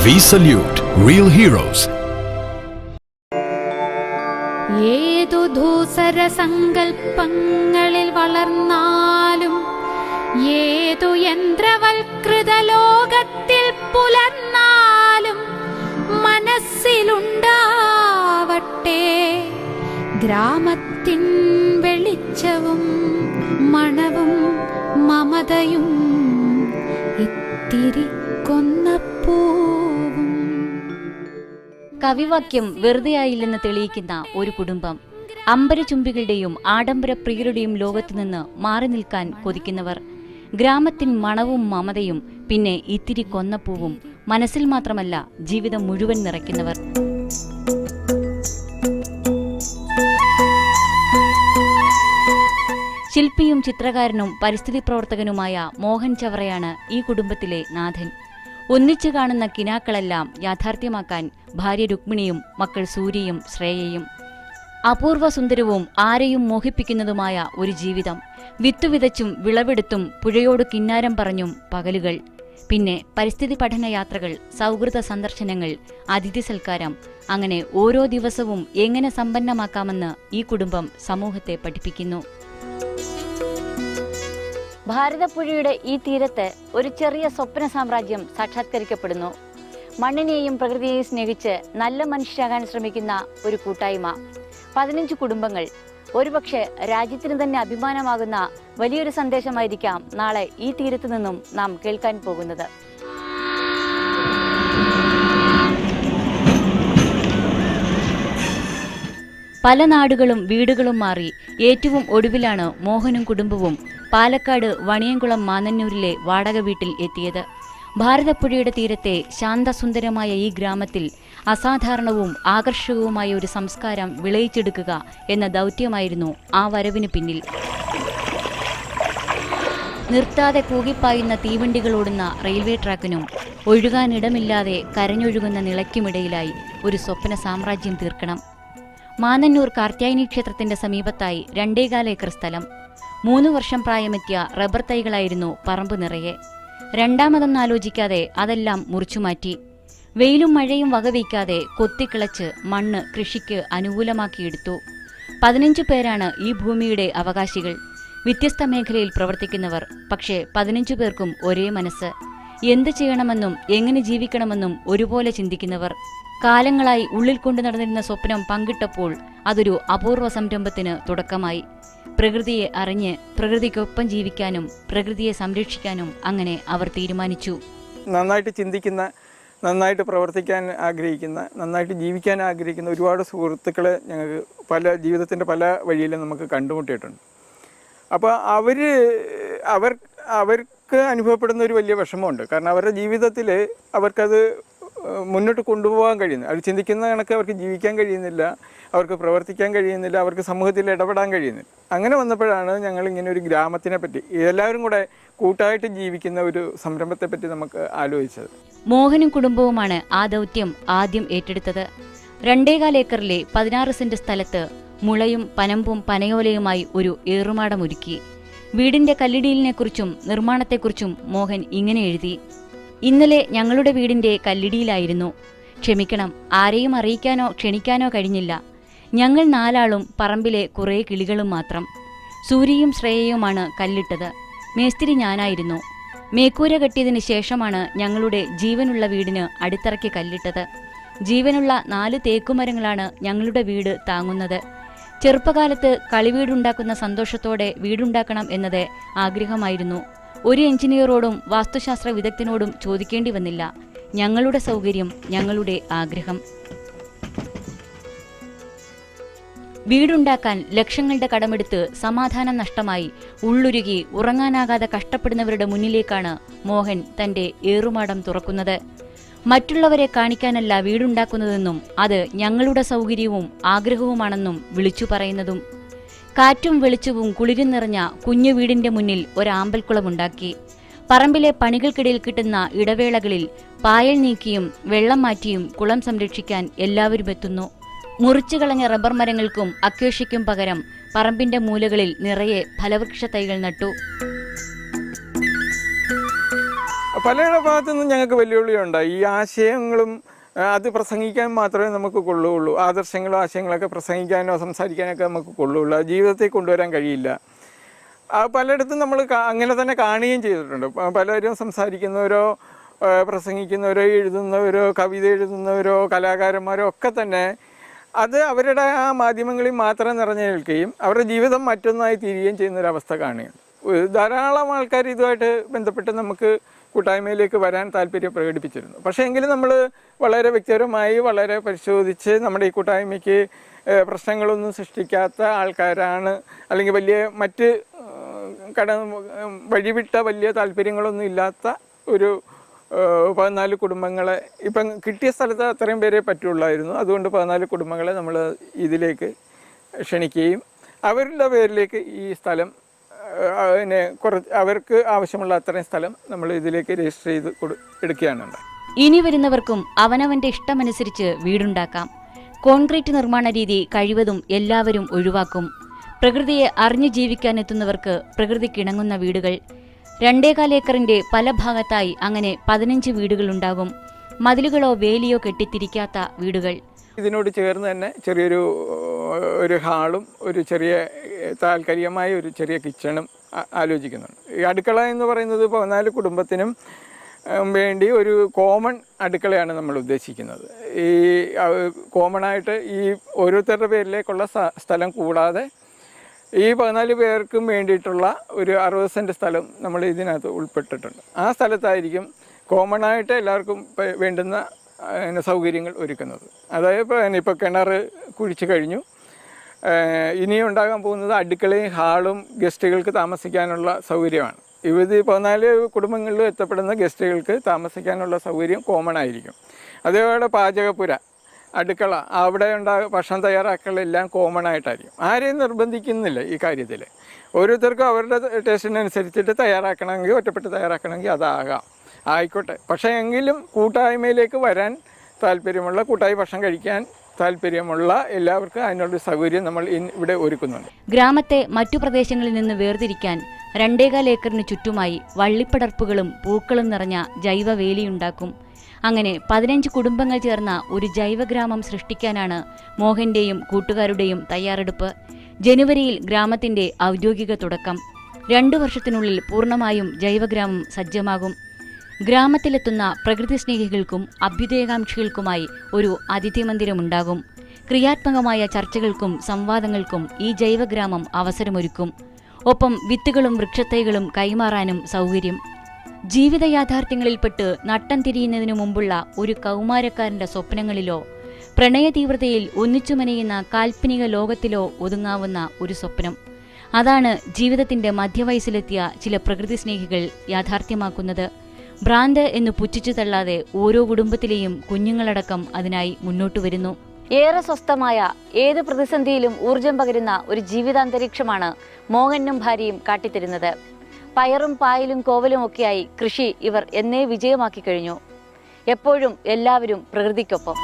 We salute real heroes. ഏതു ധൂസര സങ്കൽപ്പങ്ങളിൽ വളർന്നാലും ഏതു യന്ത്രവൽകൃത ലോകത്തിൽ പുലർന്നാലും മനസ്സിലുണ്ടാവട്ടെ ഗ്രാമത്തിൻ വെളിച്ചവും മണവും മമതയും ഇത്തിരി കൊന്നപ്പൂവും. കവിവാക്യം വെറുതെയായില്ലെന്ന് തെളിയിക്കുന്ന ഒരു കുടുംബം. അമ്പരചുംബികളുടെയും ആഡംബര പ്രിയരുടെയും ലോകത്തുനിന്ന് മാറി നിൽക്കാൻ കൊതിക്കുന്നവർ. ഗ്രാമത്തിൻ മണവും മമതയും പിന്നെ ഇത്തിരി കൊന്നപ്പൂവും മനസ്സിൽ മാത്രമല്ല ജീവിതം മുഴുവൻ നിറയ്ക്കുന്നവർ. ശില്പിയും ചിത്രകാരനും പരിസ്ഥിതി പ്രവർത്തകനുമായ മോഹൻ ചവറയാണ് ഈ കുടുംബത്തിലെ നാഥൻ. ഒന്നിച്ചു കാണുന്ന കിനാക്കളെല്ലാം യാഥാർത്ഥ്യമാക്കാൻ ഭാര്യ രുക്മിണിയും മക്കൾ സൂര്യയും ശ്രേയയും. അപൂർവ സുന്ദരവും ആരെയും മോഹിപ്പിക്കുന്നതുമായ ഒരു ജീവിതം. വിത്തുവിതച്ചും വിളവെടുത്തും പുഴയോട് കിന്നാരം പറഞ്ഞും പകലുകൾ. പിന്നെ പരിസ്ഥിതി പഠന യാത്രകൾ, സൗഹൃദ സന്ദർശനങ്ങൾ, അതിഥി സൽക്കാരം. അങ്ങനെ ഓരോ ദിവസവും എങ്ങനെ സമ്പന്നമാക്കാമെന്ന് ഈ കുടുംബം സമൂഹത്തെ പഠിപ്പിക്കുന്നു. ഭാരതപ്പുഴയുടെ ഈ തീരത്ത് ഒരു ചെറിയ സ്വപ്ന സാമ്രാജ്യം സാക്ഷാത്കരിക്കപ്പെടുന്നു. മണ്ണിനെയും പ്രകൃതിയെയും സ്നേഹിച്ച് നല്ല മനുഷ്യരാകാൻ ശ്രമിക്കുന്ന ഒരു കൂട്ടായ്മ. 15 കുടുംബങ്ങൾ. ഒരുപക്ഷെ രാജ്യത്തിന് തന്നെ അഭിമാനമാകുന്ന വലിയൊരു സന്ദേശമായിരിക്കാം നാളെ ഈ തീരത്തു നിന്നും നാം കേൾക്കാൻ പോകുന്നത്. പല നാടുകളും വീടുകളും മാറി ഏറ്റവും ഒടുവിലാണ് മോഹനും കുടുംബവും പാലക്കാട് വണിയംകുളം മാന്നന്നൂരിലെ വാടക വീട്ടിൽ എത്തിയത്. ഭാരതപ്പുഴയുടെ തീരത്തെ ശാന്തസുന്ദരമായ ഈ ഗ്രാമത്തിൽ അസാധാരണവും ആകർഷകവുമായ ഒരു സംസ്കാരം വിളയിച്ചെടുക്കുക എന്ന ദൗത്യമായിരുന്നു ആ വരവിന് പിന്നിൽ. നിർത്താതെ കൂകിപ്പായുന്ന തീവണ്ടികളോടുന്ന റെയിൽവേ ട്രാക്കിനും ഒഴുകാനിടമില്ലാതെ കരഞ്ഞൊഴുകുന്ന നിളയ്ക്കുമിടയിലായി ഒരു സ്വപ്ന സാമ്രാജ്യം തീർക്കണം. മാന്നന്നൂർ കാർത്യായനി ക്ഷേത്രത്തിന്റെ സമീപത്തായി 2.25 ഏക്കർ സ്ഥലം. 3 വർഷം പ്രായമെത്തിയ റബ്ബർ തൈകളായിരുന്നു പറമ്പ് നിറയെ. രണ്ടാമതൊന്നാലോചിക്കാതെ അതെല്ലാം മുറിച്ചുമാറ്റി. വെയിലും മഴയും വകവയ്ക്കാതെ കൊത്തിക്കിളച്ച് മണ്ണ് കൃഷിക്ക് അനുകൂലമാക്കിയെടുത്തു. 15 പേരാണ് ഈ ഭൂമിയുടെ അവകാശികൾ. വ്യത്യസ്ത മേഖലയിൽ പ്രവർത്തിക്കുന്നവർ. പക്ഷേ 15 പേർക്കും ഒരേ മനസ്സ്. എന്ത് ചെയ്യണമെന്നും എങ്ങനെ ജീവിക്കണമെന്നും ഒരുപോലെ ചിന്തിക്കുന്നവർ. കാലങ്ങളായി ഉള്ളിൽ കൊണ്ടു നടന്നിരുന്ന സ്വപ്നം പങ്കിട്ടപ്പോൾ അതൊരു അപൂർവ സംരംഭത്തിന് തുടക്കമായി. പ്രകൃതിയെ അറിഞ്ഞ് പ്രകൃതിക്കൊപ്പം ജീവിക്കാനും പ്രകൃതിയെ സംരക്ഷിക്കാനും അങ്ങനെ അവർ തീരുമാനിച്ചു. നന്നായിട്ട് ചിന്തിക്കുന്ന, നന്നായിട്ട് പ്രവർത്തിക്കാൻ ആഗ്രഹിക്കുന്ന, നന്നായിട്ട് ജീവിക്കാൻ ആഗ്രഹിക്കുന്ന ഒരുപാട് സുഹൃത്തുക്കളെ ഞങ്ങൾക്ക് ജീവിതത്തിൻ്റെ പല വഴിയിലും നമുക്ക് കണ്ടുമുട്ടിയിട്ടുണ്ട്. അപ്പോൾ അവർക്ക് അനുഭവപ്പെടുന്ന ഒരു വലിയ വിഷമമുണ്ട്. കാരണം അവരുടെ ജീവിതത്തിൽ അവർക്കത് മുന്നോട്ട് കൊണ്ടുപോകാൻ കഴിയുന്നില്ല. അവർ ചിന്തിക്കുന്ന കണക്ക് അവർക്ക് ജീവിക്കാൻ കഴിയുന്നില്ല, അവർക്ക് പ്രവർത്തിക്കാൻ കഴിയുന്നില്ല, അവർക്ക് സമൂഹത്തിൽ ഇടപെടാൻ കഴിയുന്നില്ല. അങ്ങനെ വന്നപ്പോഴാണ് ഞങ്ങളിങ്ങനെ ഒരു ഗ്രാമത്തിനെ പറ്റി, എല്ലാവരും കൂടെ കൂട്ടായിട്ട് ജീവിക്കുന്ന ഒരു സംരംഭത്തെപ്പറ്റി നമുക്ക് ആലോചിച്ചത്. മോഹനും കുടുംബവുമാണ് ആ ദൗത്യം ആദ്യം ഏറ്റെടുത്തത്. 2.25 ഏക്കറിലെ 16 സെന്റ് സ്ഥലത്ത് മുളയും പനമ്പും പനയോലയുമായി ഒരു ഏറുമാടമൊരുക്കി. വീടിന്റെ കല്ലിടിയിലിനെക്കുറിച്ചും നിർമ്മാണത്തെക്കുറിച്ചും മോഹൻ ഇങ്ങനെ എഴുതി: ഇന്നലെ ഞങ്ങളുടെ വീടിന്റെ കല്ലിടിയിലായിരുന്നു. ക്ഷമിക്കണം, ആരെയും അറിയിക്കാനോ ക്ഷണിക്കാനോ കഴിഞ്ഞില്ല. ഞങ്ങൾ 4 ആളും പറമ്പിലെ കുറേ കിളികളും മാത്രം. സൂര്യയും ശ്രേയയുമാണ് കല്ലിട്ടത്. മേസ്തിരി ഞാനായിരുന്നു. മേക്കൂര കെട്ടിയതിന് ശേഷമാണ് ഞങ്ങളുടെ ജീവനുള്ള വീടിന് അടിത്തറയ്ക്ക് കല്ലിട്ടത്. ജീവനുള്ള 4 തേക്കുമരങ്ങളാണ് ഞങ്ങളുടെ വീട് താങ്ങുന്നത്. ചെറുപ്പകാലത്ത് കളിവീടുണ്ടാക്കുന്ന സന്തോഷത്തോടെ വീടുണ്ടാക്കണം എന്നത് ആഗ്രഹമായിരുന്നു. ഒരു എഞ്ചിനീയറോടും വാസ്തുശാസ്ത്ര വിദഗ്ധനോടും ചോദിക്കേണ്ടി വന്നില്ല. ഞങ്ങളുടെ സൗകര്യം, ഞങ്ങളുടെ ആഗ്രഹം. വീടുണ്ടാക്കാൻ ലക്ഷങ്ങളുടെ കടമെടുത്ത് സമാധാനം നഷ്ടമായി ഉള്ളുരുകി ഉറങ്ങാനാകാതെ കഷ്ടപ്പെടുന്നവരുടെ മുന്നിലേക്കാണ് മോഹൻ തന്റെ ഏറുമാടം തുറക്കുന്നത്. മറ്റുള്ളവരെ കാണിക്കാനല്ല വീടുണ്ടാക്കുന്നതെന്നും അത് ഞങ്ങളുടെ സൗകര്യവും ആഗ്രഹവുമാണെന്നും വിളിച്ചു പറയുന്നതും. കാറ്റും വെളിച്ചവും കുളിരും നിറഞ്ഞ കുഞ്ഞു വീടിന്റെ മുന്നിൽ ഒരാമ്പൽക്കുളമുണ്ടാക്കി. പറമ്പിലെ പണികൾക്കിടയിൽ കിട്ടുന്ന ഇടവേളകളിൽ പായൽ നീക്കിയും വെള്ളം മാറ്റിയും കുളം സംരക്ഷിക്കാൻ എല്ലാവരും എത്തുന്നു. മുറിച്ചു കളഞ്ഞ റബ്ബർ മരങ്ങൾക്കും അക്വേഷ്യയ്ക്കും പകരം പറമ്പിന്റെ മൂലകളിൽ നിറയെ ഫലവൃക്ഷ തൈകൾ നട്ടു. പല ഭാഗത്തു നിന്നും ഞങ്ങൾക്ക് വെല്ലുവിളിയുണ്ടായി. ഈ ആശയങ്ങളും അത് പ്രസംഗിക്കാൻ മാത്രമേ നമുക്ക് കൊള്ളുകയുള്ളൂ. ആദർശങ്ങളോ ആശയങ്ങളൊക്കെ പ്രസംഗിക്കാനോ സംസാരിക്കാനൊക്കെ നമുക്ക് കൊള്ളുകയുള്ളൂ. ജീവിതത്തിൽ കൊണ്ടുവരാൻ കഴിയില്ല. പലയിടത്തും നമ്മൾ അങ്ങനെ തന്നെ കാണുകയും ചെയ്തിട്ടുണ്ട്. പലരും സംസാരിക്കുന്നവരോ പ്രസംഗിക്കുന്നവരോ എഴുതുന്നവരോ കവിത എഴുതുന്നവരോ കലാകാരന്മാരോ ഒക്കെ തന്നെ അത് അവരുടെ ആ മാധ്യമങ്ങളിൽ മാത്രം നിറഞ്ഞു നിൽക്കുകയും അവരുടെ ജീവിതം മറ്റൊന്നായി തീരുകയും ചെയ്യുന്നൊരവസ്ഥ കാണുകയാണ്. ധാരാളം ആൾക്കാർ ഇതുമായിട്ട് ബന്ധപ്പെട്ട് നമുക്ക് കൂട്ടായ്മയിലേക്ക് വരാൻ താല്പര്യം പ്രകടിപ്പിച്ചിരുന്നു. പക്ഷേ എങ്കിലും നമ്മൾ വളരെ വ്യക്തിപരമായി വളരെ പരിശോധിച്ച് നമ്മുടെ ഈ കൂട്ടായ്മയ്ക്ക് പ്രശ്നങ്ങളൊന്നും സൃഷ്ടിക്കാത്ത ആൾക്കാരാണ്, അല്ലെങ്കിൽ വലിയ മറ്റ് വഴിവിട്ട വലിയ താല്പര്യങ്ങളൊന്നും ഇല്ലാത്ത ഒരു 14 കുടുംബങ്ങളെ ഇപ്പം കിട്ടിയ സ്ഥലത്ത് അത്രയും പേരെ പറ്റുള്ളായിരുന്നു. അതുകൊണ്ട് 14 കുടുംബങ്ങളെ നമ്മൾ ഇതിലേക്ക് ക്ഷണിക്കുകയും അവരുടെ പേരിലേക്ക് ഈ സ്ഥലം അവർക്ക് ആവശ്യമുള്ള അത്രയും സ്ഥലം നമ്മൾ ഇതിലേക്ക് രജിസ്റ്റർ ചെയ്ത് എടുക്കുകയാണ്. ഇനി വരുന്നവർക്കും അവനവന്റെ ഇഷ്ടമനുസരിച്ച് വീടുണ്ടാക്കാം. കോൺക്രീറ്റ് നിർമ്മാണ രീതി കഴിവതും എല്ലാവരും ഒഴിവാക്കും. പ്രകൃതിയെ അറിഞ്ഞു ജീവിക്കാനെത്തുന്നവർക്ക് പ്രകൃതിക്കിണങ്ങുന്ന വീടുകൾ. 2.25 ഏക്കറിന്റെ പല ഭാഗത്തായി അങ്ങനെ 15 വീടുകളുണ്ടാകും. മതിലുകളോ വേലിയോ കെട്ടിത്തിരിക്കാത്ത വീടുകൾ. ഇതിനോട് ചേർന്ന് തന്നെ ചെറിയൊരു ഹാളും ഒരു ചെറിയ താൽക്കാലികമായ ഒരു ചെറിയ കിച്ചണും ആലോചിക്കുന്നുണ്ട്. ഈ അടുക്കള എന്ന് പറയുന്നത് 14 കുടുംബത്തിനും വേണ്ടി ഒരു കോമൺ അടുക്കളയാണ് നമ്മൾ ഉദ്ദേശിക്കുന്നത്. ഈ കോമണായിട്ട് ഈ ഓരോരുത്തരുടെ പേരിലേക്കുള്ള സ്ഥലം കൂടാതെ ഈ 14 പേർക്കും വേണ്ടിയിട്ടുള്ള ഒരു 60 സെൻറ്റ് സ്ഥലം നമ്മൾ ഇതിനകത്ത് ഉൾപ്പെട്ടിട്ടുണ്ട്. ആ സ്ഥലത്തായിരിക്കും കോമണായിട്ട് എല്ലാവർക്കും വേണ്ടുന്ന സൗകര്യങ്ങൾ ഒരുക്കുന്നത്. അതായത് ഇപ്പോൾ കിണർ കുഴിച്ച് കഴിഞ്ഞു. ഇനിയും ഉണ്ടാകാൻ പോകുന്നത് അടുക്കളയും ഹാളും ഗസ്റ്റുകൾക്ക് താമസിക്കാനുള്ള സൗകര്യമാണ്. ഇത് 14 കുടുംബങ്ങളിൽ എത്തപ്പെടുന്ന ഗസ്റ്റുകൾക്ക് താമസിക്കാനുള്ള സൗകര്യം കോമൺ ആയിരിക്കും. അതേപോലെ പാചകപ്പുര, അടുക്കള, അവിടെ ഭക്ഷണം തയ്യാറാക്കലെല്ലാം കോമൺ ആയിട്ടായിരിക്കും. ആരെയും നിർബന്ധിക്കുന്നില്ല ഈ കാര്യത്തിൽ. ഓരോരുത്തർക്കും അവരുടെ ടേസ്റ്റിനനുസരിച്ചിട്ട് തയ്യാറാക്കണമെങ്കിൽ, ഒറ്റപ്പെട്ട് തയ്യാറാക്കണമെങ്കിൽ അതാകാം, ആയിക്കോട്ടെ. പക്ഷേ എങ്കിലും കൂട്ടായ്മയിലേക്ക് വരാൻ താല്പര്യമുള്ള, കൂട്ടായി ഭക്ഷണം കഴിക്കാൻ താല്പര്യമുള്ള എല്ലാവർക്കും അതിനുള്ള സൗകര്യം നമ്മൾ ഇവിടെ ഒരുക്കുന്നുണ്ട്. ഗ്രാമത്തെ മറ്റു പ്രദേശങ്ങളിൽ നിന്ന് വേർതിരിക്കാൻ 2.25 ഏക്കറിന് ചുറ്റുമായി വള്ളിപ്പടർപ്പുകളും പൂക്കളും നിറഞ്ഞ ജൈവവേലിയുണ്ടാക്കും. അങ്ങനെ 15 കുടുംബങ്ങൾ ചേർന്ന ഒരു ജൈവഗ്രാമം സൃഷ്ടിക്കാനാണ് മോഹന്റെയും കൂട്ടുകാരുടെയും തയ്യാറെടുപ്പ്. ജനുവരിയിൽ ഗ്രാമത്തിന്റെ ഔദ്യോഗിക തുടക്കം. 2 വർഷത്തിനുള്ളിൽ പൂർണ്ണമായും ജൈവഗ്രാമം സജ്ജമാകും. ഗ്രാമത്തിലെത്തുന്ന പ്രകൃതി സ്നേഹികൾക്കും അഭ്യുദയകാംക്ഷികൾക്കുമായി ഒരു അതിഥി മന്ദിരമുണ്ടാകും. ക്രിയാത്മകമായ ചർച്ചകൾക്കും സംവാദങ്ങൾക്കും ഈ ജൈവഗ്രാമം അവസരമൊരുക്കും. ഒപ്പം വിത്തുകളും വൃക്ഷത്തൈകളും കൈമാറാനും സൗകര്യം. ജീവിത യാഥാർത്ഥ്യങ്ങളിൽപ്പെട്ട് നട്ടം തിരിയുന്നതിനു മുമ്പുള്ള ഒരു കൗമാരക്കാരന്റെ സ്വപ്നങ്ങളിലോ പ്രണയതീവ്രതയിൽ ഒന്നിച്ചുമനയുന്ന കാൽപ്പനിക ലോകത്തിലോ ഒതുങ്ങാവുന്ന ഒരു സ്വപ്നം. അതാണ് ജീവിതത്തിന്റെ മധ്യവയസ്സിലെത്തിയ ചില പ്രകൃതി സ്നേഹികൾ യാഥാർത്ഥ്യമാക്കുന്നത്. ഭ്രാന്ത് എന്ന് പുച്ഛിച്ചു തള്ളാതെ ഓരോ കുടുംബത്തിലെയും കുഞ്ഞുങ്ങളടക്കം അതിനായി മുന്നോട്ടു വരുന്നു. ഏറെ സ്വസ്ഥമായ, ഏത് പ്രതിസന്ധിയിലും ഊർജം പകരുന്ന ഒരു ജീവിതാന്തരീക്ഷമാണ് മോഹനും ഭാര്യയും കാട്ടിത്തരുന്നത്. പയറും പായലും കോവലും ഒക്കെയായി കൃഷി ഇവർ എന്നേ വിജയമാക്കി കഴിഞ്ഞു. എപ്പോഴും എല്ലാവരും പ്രകൃതിക്കൊപ്പം.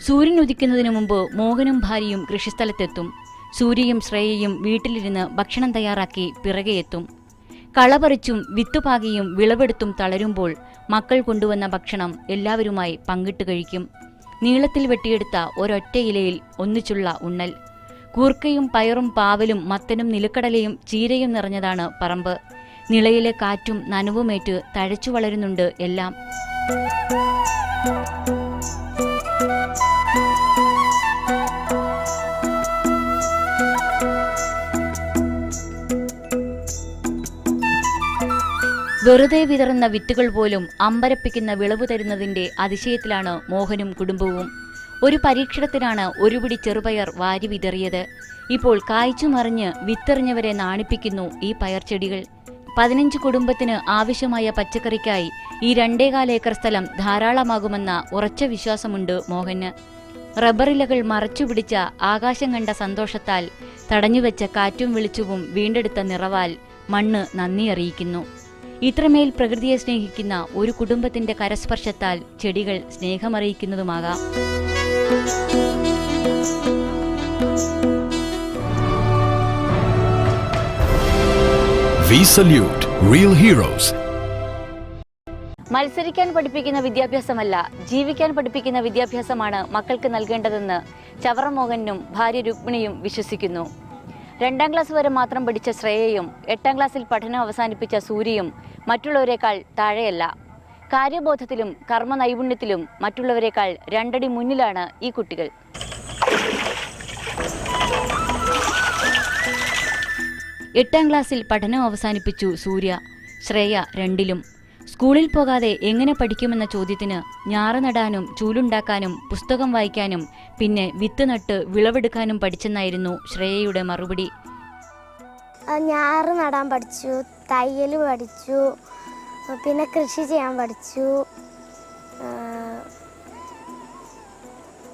സൂര്യൻ ഉദിക്കുന്നതിനു മുമ്പ് മോഹനും ഭാര്യയും കൃഷിസ്ഥലത്തെത്തും. സൂര്യയും ശ്രേയയും വീട്ടിലിരുന്ന് ഭക്ഷണം തയ്യാറാക്കി പിറകെ എത്തും. കളപറിച്ചും വിത്തുപാകിയും വിളവെടുത്തും തളരുമ്പോൾ മക്കൾ കൊണ്ടുവന്ന ഭക്ഷണം എല്ലാവരുമായി പങ്കിട്ട് കഴിക്കും. നീളത്തിൽ വെട്ടിയെടുത്ത ഒരൊറ്റ ഇലയിൽ ഒന്നിച്ചുള്ള ഉണ്ണൽ. കൂർക്കയും പയറും പാവലും മത്തനും നിലക്കടലയും ചീരയും നിറഞ്ഞതാണ് പറമ്പ്. നിളയിലെ കാറ്റും നനവുമേറ്റ് തഴച്ചു വളരുന്നുണ്ട് എല്ലാം. വെറുതെ വിതറുന്ന വിത്തുകൾ പോലും അമ്പരപ്പിക്കുന്ന വിളവ് തരുന്നതിന്റെ അതിശയത്തിലാണ് മോഹനും കുടുംബവും. ഒരു പരീക്ഷണത്തിനാണ് ഒരു പിടി ചെറുപയർ വാരി വിതറിയത്. ഇപ്പോൾ കായ്ച്ചു മറിഞ്ഞ് വിത്തെറിഞ്ഞവരെ നാണിപ്പിക്കുന്നു ഈ പയർച്ചെടികൾ. 15 കുടുംബത്തിന് ആവശ്യമായ പച്ചക്കറിക്കായി ഈ 2.25 ഏക്കർ സ്ഥലം ധാരാളമാകുമെന്ന ഉറച്ച വിശ്വാസമുണ്ട് മോഹന്. റബ്ബറിലകൾ മറച്ചുപിടിച്ച ആകാശം കണ്ട സന്തോഷത്താൽ തടഞ്ഞുവെച്ച കാറ്റും വെളിച്ചവും വീണ്ടെടുത്ത നിറവാൽ മണ്ണ് നന്ദി അറിയിക്കുന്നു. ഇത്രമേൽ പ്രകൃതിയെ സ്നേഹിക്കുന്ന ഒരു കുടുംബത്തിന്റെ കരസ്പർശത്താൽ ചെടികൾ സ്നേഹമറിയിക്കുന്നതുമാകാം. We salute real heroes. മത്സരിക്കാൻ പഠിപ്പിക്കുന്ന വിദ്യാഭ്യാസമല്ല, ജീവിക്കാൻ പഠിപ്പിക്കുന്ന വിദ്യാഭ്യാസമാണ് മക്കൾക്ക് നൽകേണ്ടതെന്ന് ചവറ മോഹനും ഭാര്യ രുക്മിണിയും വിശ്വസിക്കുന്നു. 2ാം ക്ലാസ് വരെ മാത്രം പഠിച്ച ശ്രേയയും 8ാം ക്ലാസ്സിൽ പഠനം അവസാനിപ്പിച്ച സൂര്യയും മറ്റുള്ളവരെക്കാൾ താഴെയല്ല. കാര്യബോധത്തിലും കർമ്മ നൈപുണ്യത്തിലും മറ്റുള്ളവരെക്കാൾ 2 അടി മുന്നിലാണ് ഈ കുട്ടികൾ. എട്ടാം ക്ലാസ്സിൽ പഠനം അവസാനിപ്പിച്ചു സൂര്യ. ശ്രേയ 2ലും. സ്കൂളിൽ പോകാതെ എങ്ങനെ പഠിക്കുമെന്ന ചോദ്യത്തിന് ഞാറ് നടാനും ചൂലുണ്ടാക്കാനും പുസ്തകം വായിക്കാനും പിന്നെ വിത്ത് നട്ട് വിളവെടുക്കാനും പഠിച്ചെന്നായിരുന്നു ശ്രേയയുടെ മറുപടി. ഞാറ് നടാൻ പഠിച്ചു, തയ്യൽ പഠിച്ചു, പിന്നെ കൃഷി ചെയ്യാൻ പഠിച്ചു,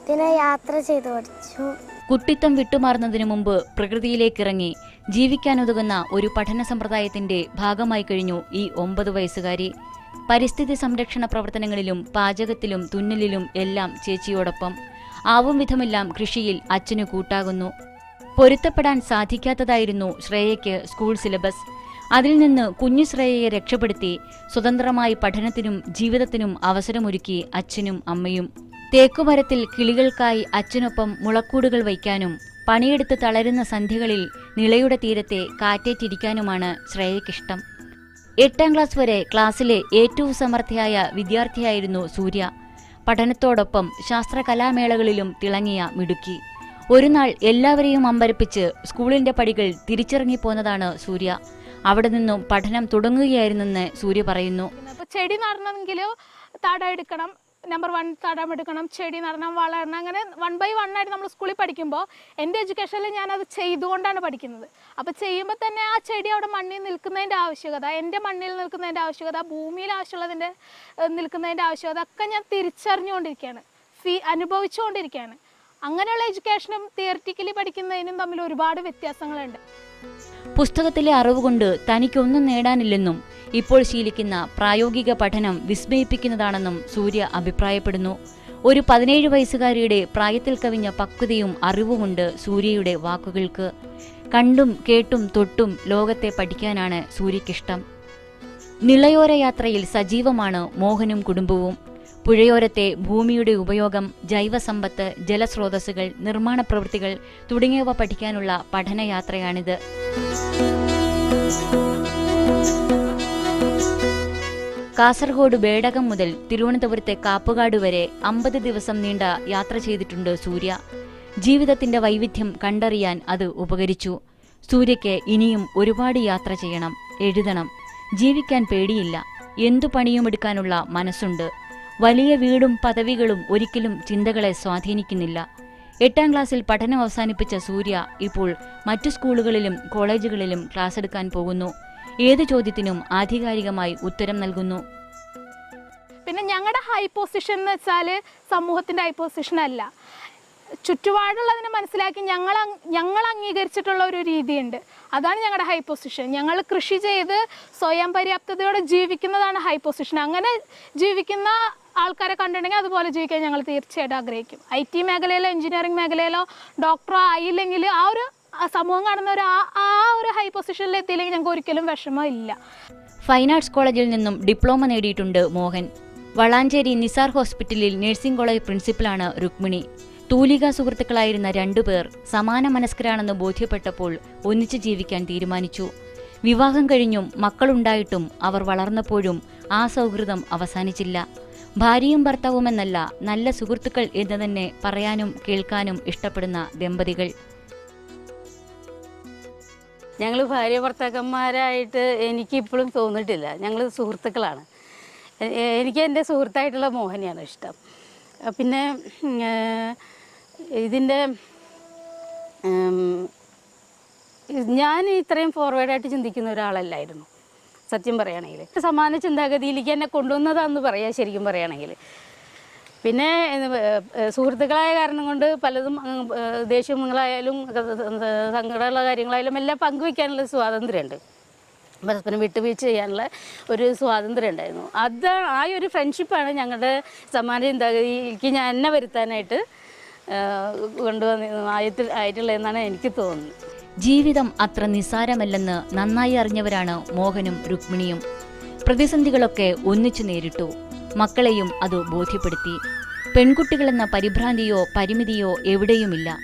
പിന്നെ യാത്ര ചെയ്ത് പഠിച്ചു. കുട്ടിത്തം വിട്ടുമാറുന്നതിനു മുമ്പ് പ്രകൃതിയിലേക്കിറങ്ങി ജീവിക്കാനുതകുന്ന ഒരു പഠന സമ്പ്രദായത്തിന്റെ ഭാഗമായി കഴിഞ്ഞു ഈ 9 വയസ്സുകാരി. പരിസ്ഥിതി സംരക്ഷണ പ്രവർത്തനങ്ങളിലും പാചകത്തിലും തുന്നലിലും എല്ലാം ചേച്ചിയോടൊപ്പം. ആവും വിധമെല്ലാം കൃഷിയിൽ അച്ഛനു കൂട്ടാകുന്നു. പൊരുത്തപ്പെടാൻ സാധിക്കാത്തതായിരുന്നു ശ്രേയയ്ക്ക് സ്കൂൾ സിലബസ്. അതിൽ നിന്ന് കുഞ്ഞു ശ്രേയയെ രക്ഷപ്പെടുത്തി സ്വതന്ത്രമായി പഠനത്തിനും ജീവിതത്തിനും അവസരമൊരുക്കി അച്ഛനും അമ്മയും. തേക്കുമരത്തിൽ കിളികൾക്കായി അച്ഛനൊപ്പം മുളക്കൂടുകൾ വയ്ക്കാനും പണിയെടുത്ത് തളരുന്ന സന്ധ്യകളിൽ നിളയുടെ തീരത്തെ കാറ്റേറ്റിരിക്കാനുമാണ് ശ്രേയയ്ക്കിഷ്ടം. 8ാം ക്ലാസ് വരെ ക്ലാസ്സിലെ ഏറ്റവും സമർത്ഥയായ വിദ്യാർത്ഥിയായിരുന്നു സൂര്യ. പഠനത്തോടൊപ്പം ശാസ്ത്രകലാമേളകളിലും തിളങ്ങിയ മിടുക്കി. ഒരു നാൾ എല്ലാവരെയും അമ്പരപ്പിച്ച് സ്കൂളിന്റെ പടികൾ തിരിച്ചിറങ്ങിപ്പോന്നതാണ് സൂര്യ. അവിടെ നിന്നും പഠനം തുടങ്ങുകയായിരുന്നെന്ന് സൂര്യ പറയുന്നു. ചെടി നടണമെങ്കിലോ തടം എടുക്കണം, നമ്പർ 1 തടം എടുക്കണം, ചെടി നടണം, വളരണം, അങ്ങനെ 1 by 1 ആയിട്ട് നമ്മൾ സ്കൂളിൽ പഠിക്കുമ്പോൾ എൻ്റെ എഡ്യൂക്കേഷനിൽ ഞാനത് ചെയ്തുകൊണ്ടാണ് പഠിക്കുന്നത്. അപ്പോൾ ചെയ്യുമ്പോൾ തന്നെ ആ ചെടി അവിടെ മണ്ണിൽ നിൽക്കുന്നതിൻ്റെ ആവശ്യകത, എൻ്റെ മണ്ണിൽ നിൽക്കുന്നതിൻ്റെ ആവശ്യകത, ഭൂമിയിൽ ആവശ്യമുള്ളതിൻ്റെ നിൽക്കുന്നതിൻ്റെ ആവശ്യകത ഒക്കെ ഞാൻ തിരിച്ചറിഞ്ഞുകൊണ്ടിരിക്കുകയാണ്, അനുഭവിച്ചുകൊണ്ടിരിക്കുകയാണ്. അങ്ങനെയുള്ള എഡ്യൂക്കേഷനും തിയറിറ്റിക്കലി പഠിക്കുന്നതിനും തമ്മിൽ ഒരുപാട് വ്യത്യാസങ്ങളുണ്ട്. പുസ്തകത്തിലെ അറിവുകൊണ്ട് തനിക്കൊന്നും നേടാനില്ലെന്നും ഇപ്പോൾ ശീലിക്കുന്ന പ്രായോഗിക പഠനം വിസ്മയിപ്പിക്കുന്നതാണെന്നും സൂര്യ അഭിപ്രായപ്പെടുന്നു. ഒരു 17 വയസ്സുകാരിയുടെ പ്രായത്തിൽ കവിഞ്ഞ പക്വതയും അറിവുമുണ്ട് സൂര്യയുടെ വാക്കുകൾക്ക്. കണ്ടും കേട്ടും തൊട്ടും ലോകത്തെ പഠിക്കാനാണ് സൂര്യയ്ക്കിഷ്ടം. നിളയോര യാത്രയിൽ സജീവമാണ് മോഹനും കുടുംബവും. പുഴയോരത്തെ ഭൂമിയുടെ ഉപയോഗം, ജൈവസമ്പത്ത്, ജലസ്രോതസ്സുകൾ, നിർമ്മാണ പ്രവൃത്തികൾ തുടങ്ങിയവ പഠിക്കാനുള്ള പഠനയാത്രയാണിത്. കാസർഗോഡ് ബേഡകം മുതൽ തിരുവനന്തപുരത്തെ കാപ്പുകാട് വരെ 50 ദിവസം നീണ്ട യാത്ര ചെയ്തിട്ടുണ്ട് സൂര്യ. ജീവിതത്തിന്റെ വൈവിധ്യം കണ്ടറിയാൻ അത് ഉപകരിച്ചു. സൂര്യയ്ക്ക് ഇനിയും ഒരുപാട് യാത്ര ചെയ്യണം, എഴുതണം. ജീവിക്കാൻ പേടിയില്ല, എന്തു പണിയുമെടുക്കാനുള്ള മനസ്സുണ്ട്. വലിയ വീടും പദവികളും ഒരിക്കലും ചിന്തകളെ സ്വാധീനിക്കുന്നില്ല. 8ാം ക്ലാസ്സിൽ പഠനം അവസാനിപ്പിച്ച സൂര്യ ഇപ്പോൾ മറ്റു സ്കൂളുകളിലും കോളേജുകളിലും ക്ലാസ് എടുക്കാൻ പോകുന്നു. ഏത് ചോദ്യത്തിനും ആധികാരികമായി ഉത്തരം നൽകുന്നു. പിന്നെ ഞങ്ങളുടെ ഹൈ പൊസിഷൻ എന്ന് വെച്ചാൽ സമൂഹത്തിൻ്റെ ഹൈ പൊസിഷൻ അല്ല, ചുറ്റുപാടുള്ളതിനെ മനസ്സിലാക്കി ഞങ്ങൾ അംഗീകരിച്ചിട്ടുള്ള ഒരു രീതിയുണ്ട്. അതാണ് ഞങ്ങളുടെ ഹൈ പൊസിഷൻ. ഞങ്ങൾ കൃഷി ചെയ്ത് സ്വയം പര്യാപ്തതയോടെ ജീവിക്കുന്നതാണ് ഹൈ പൊസിഷൻ. അങ്ങനെ ജീവിക്കുന്ന ആൾക്കാരെ കണ്ടിട്ടുണ്ടെങ്കിൽ അതുപോലെ ജീവിക്കാൻ ഞങ്ങൾ തീർച്ചയായിട്ടും ആഗ്രഹിക്കും. IT മേഖലയിലോ എഞ്ചിനീയറിംഗ് മേഖലയിലോ ഡോക്ടറോ ആയില്ലെങ്കിൽ ആ ഒരു സമൂഹം കാണുന്ന ആ ഒരു ഹൈ പൊസിഷനിൽ എത്തിയില്ലെങ്കിൽ ഞങ്ങൾക്ക് ഒരിക്കലും വിഷമം ഇല്ല. ഫൈൻ ആർട്സ് കോളേജിൽ നിന്നും ഡിപ്ലോമ നേടിയിട്ടുണ്ട് മോഹൻ. വളാഞ്ചേരി നിസാർ ഹോസ്പിറ്റലിൽ നഴ്സിംഗ് കോളേജ് പ്രിൻസിപ്പലാണ് രുക്മിണി. തൂലിക സുഹൃത്തുക്കളായിരുന്ന 2 പേർ സമാന മനസ്കരാണെന്ന് ബോധ്യപ്പെട്ടപ്പോൾ ഒന്നിച്ചു ജീവിക്കാൻ തീരുമാനിച്ചു. വിവാഹം കഴിഞ്ഞും മക്കളുണ്ടായിട്ടും അവർ വളർന്നപ്പോഴും ആ സൗഹൃദം അവസാനിച്ചില്ല. ഭാര്യയും ഭർത്താവുമെന്നല്ല, നല്ല സുഹൃത്തുക്കൾ എന്ന് തന്നെ പറയാനും കേൾക്കാനും ഇഷ്ടപ്പെടുന്ന ദമ്പതികൾ. ഞങ്ങൾ ഭാര്യ ഭർത്താക്കന്മാരായിട്ട് എനിക്കിപ്പോഴും തോന്നിയിട്ടില്ല. ഞങ്ങൾ സുഹൃത്തുക്കളാണ്. എനിക്ക് എൻ്റെ സുഹൃത്തായിട്ടുള്ള മോഹനെയാണ് ഇഷ്ടം. പിന്നെ ഇതിൻ്റെ ഞാൻ ഇത്രയും ഫോർവേഡായിട്ട് ചിന്തിക്കുന്ന ഒരാളല്ലായിരുന്നു സത്യം പറയുകയാണെങ്കിൽ. സമാന ചിന്താഗതിയിലേക്ക് എന്നെ കൊണ്ടുവന്നതാണെന്ന് പറയാം ശരിക്കും പറയുകയാണെങ്കിൽ. പിന്നെ സുഹൃത്തുക്കളായ കാരണം കൊണ്ട് പലതും ദേഷ്യങ്ങളായാലും സങ്കടമുള്ള കാര്യങ്ങളായാലും എല്ലാം പങ്കുവയ്ക്കാനുള്ള സ്വാതന്ത്ര്യമുണ്ട്. പരസ്പരം വിട്ടുവീഴ്ച ചെയ്യാനുള്ള ഒരു സ്വാതന്ത്ര്യം ഉണ്ടായിരുന്നു. അതാണ് ആ ഒരു ഫ്രണ്ട്ഷിപ്പാണ് ഞങ്ങളുടെ സമാന ചിന്താഗതിക്ക് ഞാൻ എന്നെ വരുത്താനായിട്ട് കൊണ്ടുവന്ന് ആയിട്ടുള്ളതെന്നാണ് എനിക്ക് തോന്നുന്നത്. ജീവിതം അത്ര നിസ്സാരമല്ലെന്ന് നന്നായി അറിഞ്ഞവരാണ് മോഹനും രുക്മിണിയും. പ്രതിസന്ധികളൊക്കെ ഒന്നിച്ചു നേരിട്ടു. മക്കളെയും അത് ബോധ്യപ്പെടുത്തി. പെൺകുട്ടികളെന്ന പരിഭ്രാന്തിയോ പരിമിതിയോ എവിടെയുമില്ല.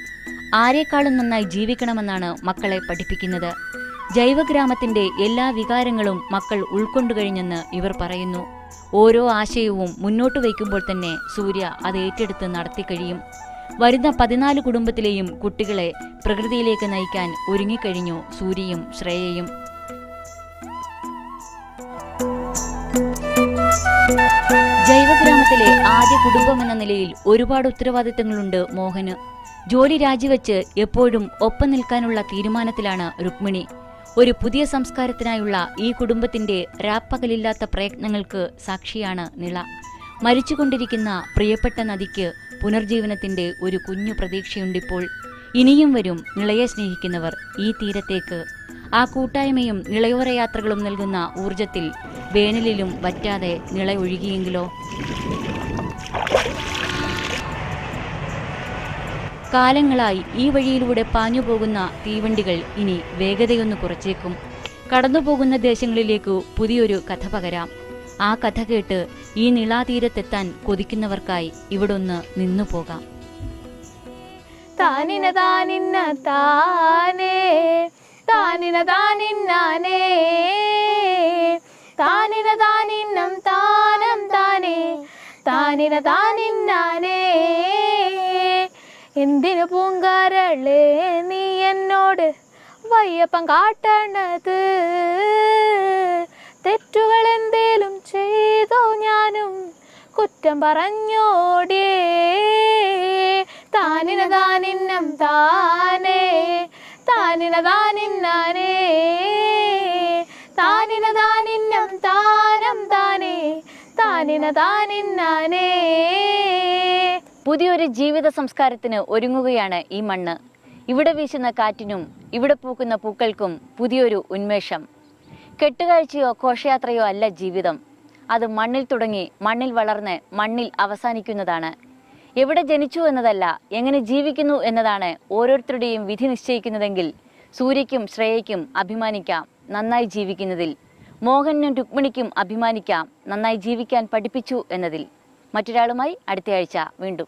ആരെക്കാളും നന്നായി ജീവിക്കണമെന്നാണ് മക്കളെ പഠിപ്പിക്കുന്നത്. ജൈവഗ്രാമത്തിന്റെ എല്ലാ വികാരങ്ങളും മക്കൾ ഉൾക്കൊണ്ടുകഴിഞ്ഞെന്ന് ഇവർ പറയുന്നു. ഓരോ ആശയവും മുന്നോട്ട് വയ്ക്കുമ്പോൾ തന്നെ സൂര്യ അത് ഏറ്റെടുത്ത് നടത്തിക്കഴിയും. വരുന്ന 14 കുടുംബത്തിലെയും കുട്ടികളെ പ്രകൃതിയിലേക്ക് നയിക്കാൻ ഒരുങ്ങിക്കഴിഞ്ഞു സൂര്യയും ശ്രേയയും. ജൈവഗ്രാമത്തിലെ ആദ്യ കുടുംബമെന്ന നിലയിൽ ഒരുപാട് ഉത്തരവാദിത്തങ്ങളുണ്ട് മോഹന്. ജോലി രാജിവെച്ച് എപ്പോഴും ഒപ്പം നിൽക്കാനുള്ള തീരുമാനത്തിലാണ് രുക്മിണി. ഒരു പുതിയ സംസ്കാരത്തിനായുള്ള ഈ കുടുംബത്തിന്റെ രാപ്പകലില്ലാത്ത പ്രയത്നങ്ങൾക്ക് സാക്ഷിയാണ് നിള. മരിച്ചുകൊണ്ടിരിക്കുന്ന പ്രിയപ്പെട്ട നദിക്ക് പുനർജീവനത്തിന്റെ ഒരു കുഞ്ഞു പ്രതീക്ഷയുണ്ടിപ്പോൾ. ഇനിയും വരും നിളയെ സ്നേഹിക്കുന്നവർ ഈ തീരത്തേക്ക്. ആ കൂട്ടായ്മയും നിളയോര യാത്രകളും നൽകുന്ന ഊർജത്തിൽ വേനലിലും വറ്റാതെ നിള ഒഴുകിയെങ്കിലോ? കാലങ്ങളായി ഈ വഴിയിലൂടെ പാഞ്ഞുപോകുന്ന തീവണ്ടികൾ ഇനി വേഗതയൊന്ന് കുറച്ചേക്കും. കടന്നുപോകുന്ന ദേശങ്ങളിലേക്കു പുതിയൊരു കഥ പകരാം. ആ കഥ കേട്ട് ഈ നിളാതീരത്തെത്താൻ കൊതിക്കുന്നവർക്കായി ഇവിടൊന്ന് നിന്നു പോകാം. താനിന താനിന്ന താനേ താനിന താനിന്നാനേ താനിന താനിന്നം താനം താനേ താനിന താനിന്നാനേ. എന്തിനു പൂങ്കാരളേ നീ എന്നോട് വയ്യപ്പം കാട്ടണത്? തെറ്റുകൾ എന്തേലും ചെയ്തോ ഞാനും കുറ്റം പറഞ്ഞോടേ? താനിന താനിന്നം താനേ താനിന താനിന്നാനേ താനിന താനിന്നം താനം താനേ താനിന താനിന്നാനേ. പുതിയൊരു ജീവിത സംസ്കാരത്തിന് ഒരുങ്ങുകയാണ് ഈ മണ്ണ്. ഇവിടെ വീശുന്ന കാറ്റിനും ഇവിടെ പൂക്കുന്ന പൂക്കൾക്കും പുതിയൊരു ഉന്മേഷം. കെട്ടുകാഴ്ചയോ ഘോഷയാത്രയോ അല്ല ജീവിതം. അത് മണ്ണിൽ തുടങ്ങി മണ്ണിൽ വളർന്ന് മണ്ണിൽ അവസാനിക്കുന്നതാണ്. എവിടെ ജനിച്ചു എന്നതല്ല, എങ്ങനെ ജീവിക്കുന്നു എന്നതാണ് ഓരോരുത്തരുടെയും വിധി നിശ്ചയിക്കുന്നതെങ്കിൽ സൂര്യയ്ക്കും ശ്രേയയ്ക്കും അഭിമാനിക്കാം നന്നായി ജീവിക്കുന്നതിൽ. മോഹനും രുക്മിണിക്കും അഭിമാനിക്കാം നന്നായി ജീവിക്കാൻ പഠിപ്പിച്ചു എന്നതിൽ. മറ്റൊരാളുമായി അടുത്തയാഴ്ച വീണ്ടും.